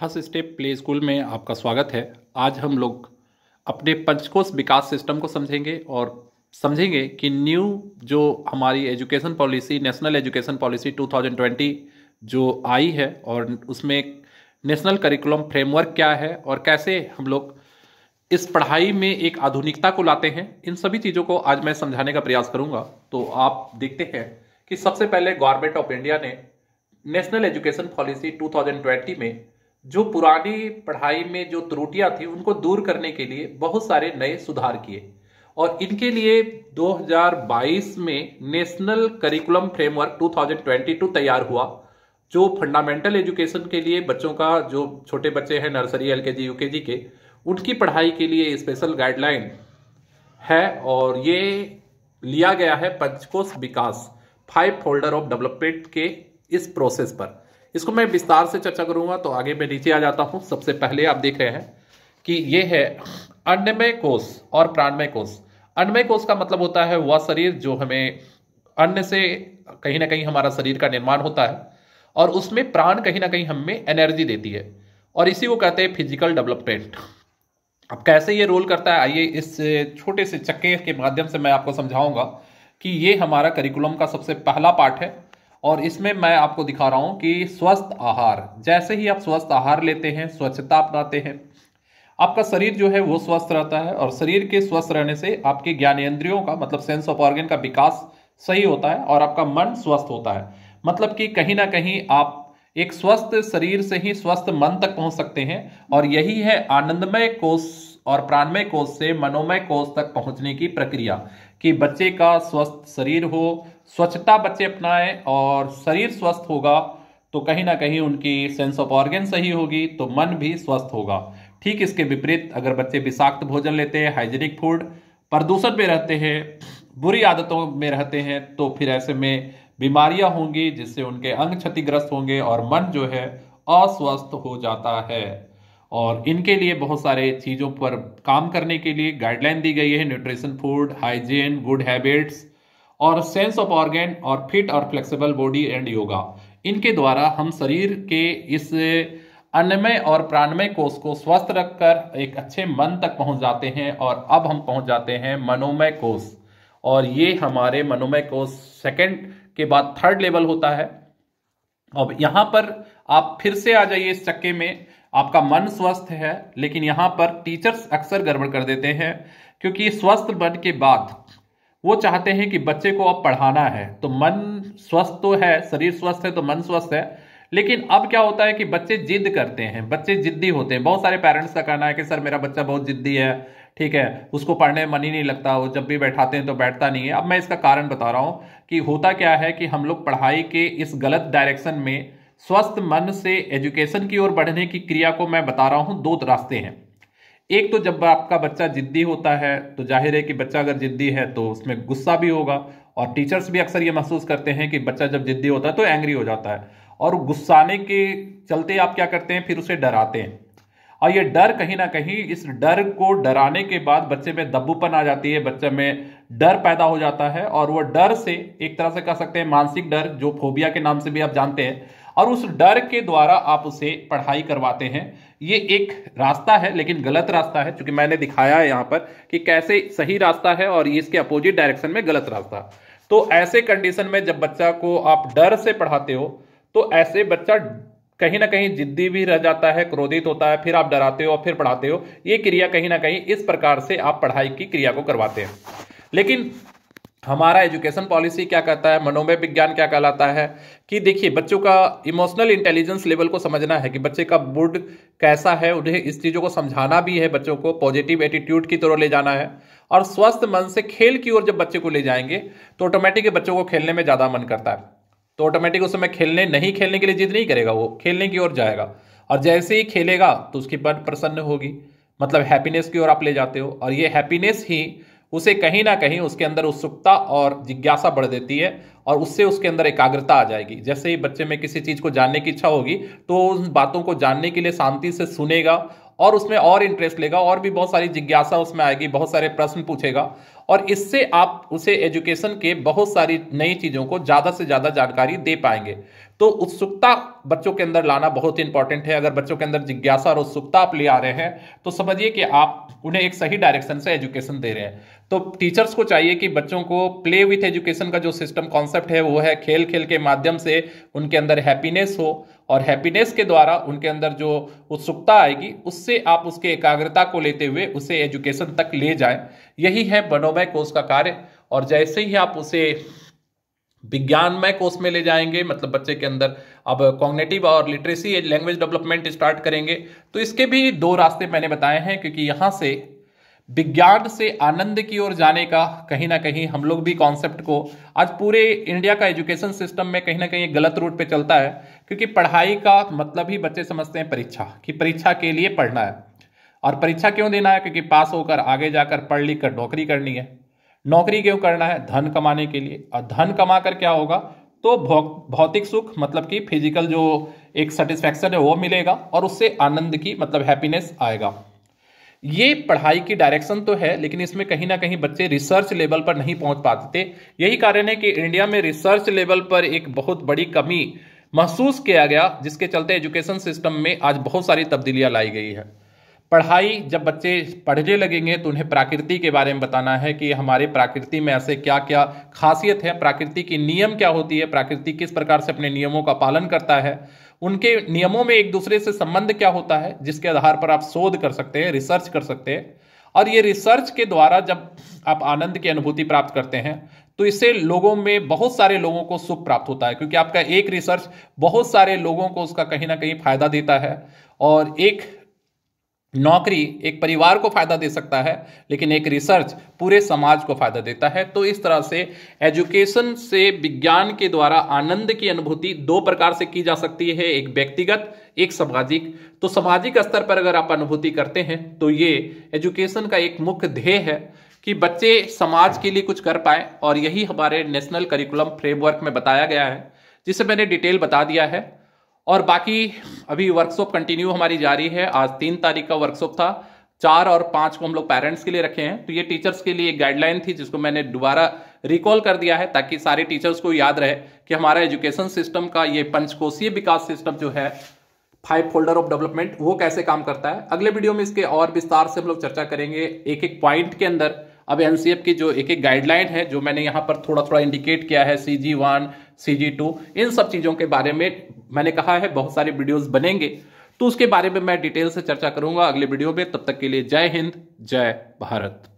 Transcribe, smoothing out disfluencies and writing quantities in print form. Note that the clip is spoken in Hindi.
फर्स्ट स्टेप प्ले स्कूल में आपका स्वागत है। आज हम लोग अपने पंचकोश विकास सिस्टम को समझेंगे और समझेंगे कि न्यू जो हमारी education policy national education policy 2020 जो आई है और उसमें नेशनल करिकुलम फ्रेमवर्क क्या है और कैसे हम लोग इस पढ़ाई में एक आधुनिकता को लाते हैं। इन सभी चीज़ों को आज मैं समझाने का प्रयास करूंगा। तो आप देखते हैं कि सबसे पहले गवर्नमेंट ऑफ इंडिया ने नेशनल एजुकेशन पॉलिसी 2020 में जो पुरानी पढ़ाई में जो त्रुटियां थी उनको दूर करने के लिए बहुत सारे नए सुधार किए और इनके लिए 2022 में नेशनल करिकुलम फ्रेमवर्क 2022 तैयार हुआ, जो फंडामेंटल एजुकेशन के लिए बच्चों का, जो छोटे बच्चे हैं नर्सरी एलकेजी यूकेजी के, उनकी पढ़ाई के लिए स्पेशल गाइडलाइन है। और ये लिया गया है पंचकोश विकास 5 फोल्डर ऑफ डेवलपमेंट के इस प्रोसेस पर। इसको मैं विस्तार से चर्चा करूंगा। तो आगे मैं नीचे आ जाता हूं। सबसे पहले आप देख रहे हैं कि ये है अन्नमय कोश और प्राणमय कोश। अन्नमय कोश का मतलब होता है वह शरीर जो हमें अन्न से कहीं ना कहीं हमारा शरीर का निर्माण होता है और उसमें प्राण कहीं ना कहीं हमें एनर्जी देती है और इसी को कहते हैं फिजिकल डेवलपमेंट। अब कैसे ये रोल करता है, आइए इस छोटे से चक्के के माध्यम से मैं आपको समझाऊंगा कि ये हमारा करिकुलम का सबसे पहला पार्ट है। और इसमें मैं आपको दिखा रहा हूं कि स्वस्थ आहार, जैसे ही आप स्वस्थ आहार लेते हैं, स्वच्छता अपनाते हैं, आपका शरीर जो है वो स्वस्थ रहता है और शरीर के स्वस्थ रहने से आपके ज्ञानेंद्रियों का मतलब सेंस ऑफ ऑर्गन का विकास सही होता है और आपका मन स्वस्थ होता है। मतलब कि कहीं ना कहीं आप एक स्वस्थ शरीर से ही स्वस्थ मन तक पहुंच सकते हैं और यही है आनंदमय कोश और प्राणमय कोश से मनोमय कोश तक पहुंचने की प्रक्रिया, कि बच्चे का स्वस्थ शरीर हो, स्वच्छता बच्चे अपनाएं और शरीर स्वस्थ होगा तो कहीं ना कहीं उनकी सेंस ऑफ ऑर्गन सही होगी तो मन भी स्वस्थ होगा। ठीक इसके विपरीत अगर बच्चे विषाक्त भोजन लेते हैं, हाइजीनिक फूड, प्रदूषण में रहते हैं, बुरी आदतों में रहते हैं, तो फिर ऐसे में बीमारियां होंगी जिससे उनके अंग क्षतिग्रस्त होंगे और मन जो है अस्वस्थ हो जाता है। और इनके लिए बहुत सारे चीज़ों पर काम करने के लिए गाइडलाइन दी गई है। Nutrition, food, hygiene, good habits और सेंस ऑफ ऑर्गन और फिट और फ्लेक्सिबल बॉडी एंड योगा। इनके द्वारा हम शरीर के इस अन्नमय और प्राणमय कोश को स्वस्थ रखकर एक अच्छे मन तक पहुंच जाते हैं। और अब हम पहुंच जाते हैं मनोमय कोश और ये हमारे मनोमय कोश सेकंड के बाद थर्ड लेवल होता है। अब यहां पर आप फिर से आ जाइए इस चक्के में। आपका मन स्वस्थ है लेकिन यहां पर टीचर्स अक्सर गड़बड़ कर देते हैं, क्योंकि स्वस्थ मन के बाद वो चाहते हैं कि बच्चे को अब पढ़ाना है। तो मन स्वस्थ तो है, शरीर स्वस्थ है तो मन स्वस्थ है, लेकिन अब क्या होता है कि बच्चे जिद करते हैं, बच्चे जिद्दी होते हैं। बहुत सारे पेरेंट्स का कहना है कि सर मेरा बच्चा बहुत जिद्दी है, ठीक है, उसको पढ़ने में मन ही नहीं लगता, वो जब भी बैठाते हैं तो बैठता नहीं है। अब मैं इसका कारण बता रहा हूं कि होता क्या है कि हम लोग पढ़ाई के इस गलत डायरेक्शन में स्वस्थ मन से एजुकेशन की ओर बढ़ने की क्रिया को मैं बता रहा हूं। दो रास्ते हैं। एक तो जब आपका बच्चा जिद्दी होता है तो जाहिर है कि बच्चा अगर जिद्दी है तो उसमें गुस्सा भी होगा और टीचर्स भी अक्सर ये महसूस करते हैं कि बच्चा जब जिद्दी होता है तो एंग्री हो जाता है और गुस्साने के चलते आप क्या करते हैं, फिर उसे डराते हैं। और ये डर कहीं ना कहीं, इस डर को डराने के बाद बच्चे में दब्बूपन आ जाती है, बच्चे में डर पैदा हो जाता है और वो डर से एक तरह से कह सकते हैं मानसिक डर, जो फोबिया के नाम से भी आप जानते हैं, और उस डर के द्वारा आप उसे पढ़ाई करवाते हैं। ये एक रास्ता है लेकिन गलत रास्ता है, क्योंकि मैंने दिखाया है यहां पर कि कैसे सही रास्ता है और इसके अपोजिट डायरेक्शन में गलत रास्ता। तो ऐसे कंडीशन में जब बच्चा को आप डर से पढ़ाते हो तो ऐसे बच्चा कहीं ना कहीं जिद्दी भी रह जाता है, क्रोधित होता है, फिर आप डराते हो और फिर पढ़ाते हो। ये क्रिया कहीं ना कहीं इस प्रकार से आप पढ़ाई की क्रिया को करवाते हैं। लेकिन हमारा एजुकेशन पॉलिसी क्या कहता है, मनोमय विज्ञान क्या कहलाता है कि देखिए बच्चों का इमोशनल इंटेलिजेंस लेवल को समझना है कि बच्चे का मूड कैसा है, उन्हें इस चीज़ों को समझाना भी है, बच्चों को पॉजिटिव एटीट्यूड की तरह ले जाना है। और स्वस्थ मन से खेल की ओर जब बच्चे को ले जाएंगे तो ऑटोमेटिक बच्चों को खेलने में ज़्यादा मन करता है, तो ऑटोमेटिक उस समय खेलने के लिए जिद नहीं करेगा, वो खेलने की ओर जाएगा। और जैसे ही खेलेगा तो उसकी मन प्रसन्न होगी, मतलब हैप्पीनेस की ओर आप ले जाते हो और ये हैप्पीनेस ही उसे कहीं ना कहीं उसके अंदर उत्सुकता और जिज्ञासा बढ़ देती है और उससे उसके अंदर एकाग्रता आ जाएगी। जैसे ही बच्चे में किसी चीज़ को जानने की इच्छा होगी तो उन बातों को जानने के लिए शांति से सुनेगा और उसमें और इंटरेस्ट लेगा और भी बहुत सारी जिज्ञासा उसमें आएगी, बहुत सारे प्रश्न पूछेगा और इससे आप उसे एजुकेशन के बहुत सारी नई चीज़ों को ज़्यादा से ज़्यादा जानकारी दे पाएंगे। तो उत्सुकता बच्चों के अंदर लाना बहुत इंपॉर्टेंट है। अगर बच्चों के अंदर जिज्ञासा और उत्सुकता आप ले आ रहे हैं तो समझिए कि आप उन्हें एक सही डायरेक्शन से एजुकेशन दे रहे हैं। तो टीचर्स को चाहिए कि बच्चों को प्ले विथ एजुकेशन का जो सिस्टम कॉन्सेप्ट है वो है खेल खेल के माध्यम से उनके अंदर हैप्पीनेस हो और हैप्पीनेस के द्वारा उनके अंदर जो उत्सुकता आएगी उससे आप उसके एकाग्रता को लेते हुए उसे एजुकेशन तक ले जाएं। यही है मनोमय कोर्स का कार्य। और जैसे ही आप उसे विज्ञानमय कोर्स में ले जाएंगे, मतलब बच्चे के अंदर अब कॉग्निटिव और लिटरेसी लैंग्वेज डेवलपमेंट स्टार्ट करेंगे, तो इसके भी दो रास्ते मैंने बताए हैं। क्योंकि यहाँ से विज्ञान से आनंद की ओर जाने का कहीं ना कहीं हम लोग भी कॉन्सेप्ट को आज पूरे इंडिया का एजुकेशन सिस्टम में कहीं ना कहीं गलत रूट पे चलता है। क्योंकि पढ़ाई का मतलब ही बच्चे समझते हैं परीक्षा, कि परीक्षा के लिए पढ़ना है। और परीक्षा क्यों देना है? क्योंकि पास होकर आगे जाकर पढ़ लिख कर नौकरी करनी है। नौकरी क्यों करना है? धन कमाने के लिए। और धन कमा कर क्या होगा? तो भौतिक सुख, मतलब कि फिजिकल जो एक सेटिस्फैक्शन है वो मिलेगा और उससे आनंद की मतलब हैप्पीनेस आएगा। ये पढ़ाई की डायरेक्शन तो है, लेकिन इसमें कहीं ना कहीं बच्चे रिसर्च लेवल पर नहीं पहुंच पाते थे। यही कारण है कि इंडिया में रिसर्च लेवल पर एक बहुत बड़ी कमी महसूस किया गया, जिसके चलते एजुकेशन सिस्टम में आज बहुत सारी तब्दीलियां लाई गई है। पढ़ाई, जब बच्चे पढ़ने लगेंगे तो उन्हें प्रकृति के बारे में बताना है कि हमारे प्रकृति में ऐसे क्या क्या खासियत है, प्रकृति की नियम क्या होती है, प्रकृति किस प्रकार से अपने नियमों का पालन करता है, उनके नियमों में एक दूसरे से संबंध क्या होता है, जिसके आधार पर आप शोध कर सकते हैं, रिसर्च कर सकते हैं। और ये रिसर्च के द्वारा जब आप आनंद की अनुभूति प्राप्त करते हैं तो इससे लोगों में, बहुत सारे लोगों को सुख प्राप्त होता है। क्योंकि आपका एक रिसर्च बहुत सारे लोगों को उसका कहीं ना कहीं फायदा देता है। और एक नौकरी एक परिवार को फायदा दे सकता है, लेकिन एक रिसर्च पूरे समाज को फायदा देता है। तो इस तरह से एजुकेशन से विज्ञान के द्वारा आनंद की अनुभूति दो प्रकार से की जा सकती है, एक व्यक्तिगत, एक सामाजिक। तो सामाजिक स्तर पर अगर आप अनुभूति करते हैं तो ये एजुकेशन का एक मुख्य ध्येय है कि बच्चे समाज के लिए कुछ कर पाए। और यही हमारे नेशनल करिकुलम फ्रेमवर्क में बताया गया है, जिसे मैंने डिटेल बता दिया है। और बाकी अभी वर्कशॉप कंटिन्यू हमारी जारी है। आज 3 तारीख का वर्कशॉप था, 4 और 5 को हम लोग पेरेंट्स के लिए रखे हैं। तो ये टीचर्स के लिए एक गाइडलाइन थी, जिसको मैंने दोबारा रिकॉल कर दिया है, ताकि सारे टीचर्स को याद रहे कि हमारा एजुकेशन सिस्टम का ये पंचकोशीय विकास सिस्टम जो है, 5 फोल्डर ऑफ डेवलपमेंट, वो कैसे काम करता है। अगले वीडियो में इसके और विस्तार से हम लोग चर्चा करेंगे, एक एक पॉइंट के अंदर। अब एनसीएफ की जो एक एक गाइडलाइन है, जो मैंने यहाँ पर थोड़ा थोड़ा इंडिकेट किया है, CG1, CG2, इन सब चीज़ों के बारे में मैंने कहा है बहुत सारे वीडियोस बनेंगे, तो उसके बारे में मैं डिटेल से चर्चा करूंगा अगले वीडियो में। तब तक के लिए जय हिंद, जय भारत।